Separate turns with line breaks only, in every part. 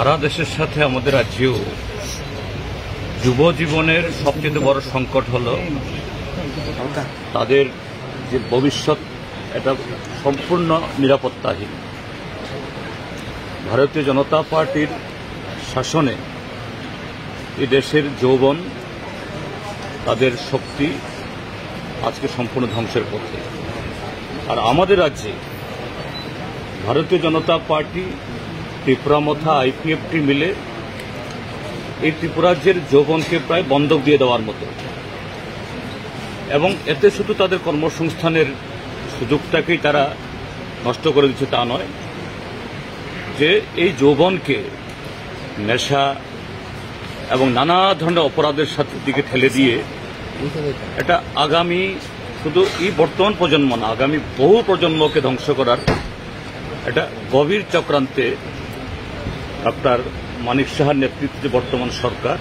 সারা দেশের সাথে আমাদের রাজ্যেও যুব জীবনের সবচেয়ে বড় সংকট হল তাদের যে ভবিষ্যৎ, এটা সম্পূর্ণ নিরাপত্তাহীন। ভারতীয় জনতা পার্টির শাসনে এই দেশের যৌবন, তাদের শক্তি আজকে সম্পূর্ণ ধ্বংসের পথে। আর আমাদের রাজ্যে ভারতীয় জনতা পার্টি, ত্রিপুরামথা, আইপিএফটি মিলে এই ত্রিপুরাজ্যের যৌবনকে প্রায় বন্ধক দিয়ে দেওয়ার মতো, এবং এতে শুধু তাদের কর্মসংস্থানের সুযোগটাকেই তারা নষ্ট করে দিচ্ছে তা নয়, যে এই যৌবনকে নেশা এবং নানা ধরনের অপরাধের সাথে দিকে ঠেলে দিয়ে এটা আগামী শুধু এই বর্তমান প্রজন্ম না, আগামী বহু প্রজন্মকে ধ্বংস করার একটা গভীর চক্রান্তে ডক্টর মানিক সাহার নেতৃত্বে বর্তমান সরকার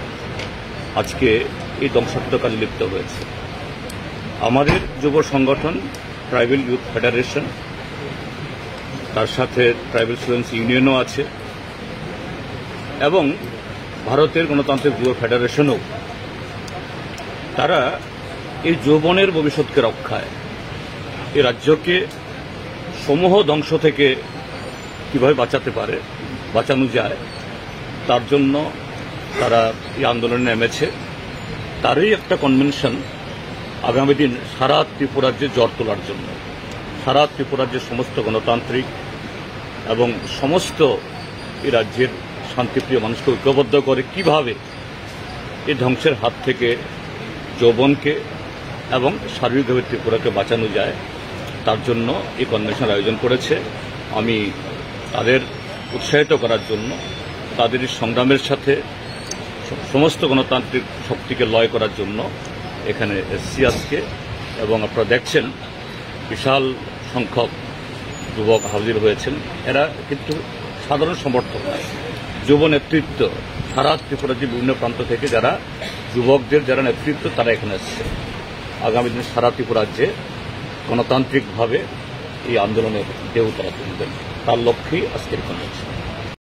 আজকে এই ধ্বংসাত্মক কাজে লিপ্ত হয়েছে। আমাদের যুব সংগঠন ট্রাইবাল ইউথ ফেডারেশন, তার সাথে ট্রাইবাল স্টুডেন্টস ইউনিয়নও আছে, এবং ভারতের গণতান্ত্রিক যুব ফেডারেশনও, তারা এই যৌবনের ভবিষ্যৎকে রক্ষায় এই রাজ্যকে সমূহ ধ্বংস থেকে কিভাবে বাঁচানো যায় তার জন্য তারা এই আন্দোলনে নেমেছে। তারই একটা কনভেনশন আগামী দিন সারা ত্রিপুরাজ্যে জ্বর তোলার জন্য, সারা ত্রিপুরাজ্যের সমস্ত গণতান্ত্রিক এবং সমস্ত এই রাজ্যের শান্তিপ্রিয় মানুষকে ঐক্যবদ্ধ করে কিভাবে এই ধ্বংসের হাত থেকে যৌবনকে এবং সার্বিকভাবে ত্রিপুরাকে বাঁচানো যায় তার জন্য এই কনভেনশন আয়োজন করেছে। আমি তাদের উৎসাহিত করার জন্য, তাদের এই সংগ্রামের সাথে সমস্ত গণতান্ত্রিক শক্তিকে লয় করার জন্য এখানে এসছি আজকে, এবং আপনারা দেখছেন বিশাল সংখ্যক যুবক হাজির হয়েছেন। এরা কিন্তু সাধারণ সমর্থক নয়, যুব নেতৃত্ব সারা ত্রিপুরার যে বিভিন্ন প্রান্ত থেকে যারা যুবকদের যারা নেতৃত্ব তারা এখানে এসছে। আগামী দিনে সারা ত্রিপুরাজ্যে গণতান্ত্রিকভাবে এই আন্দোলনের ঢেউ তারা তুলবেন, তার লক্ষ্যেই আজকের কনভেনশন।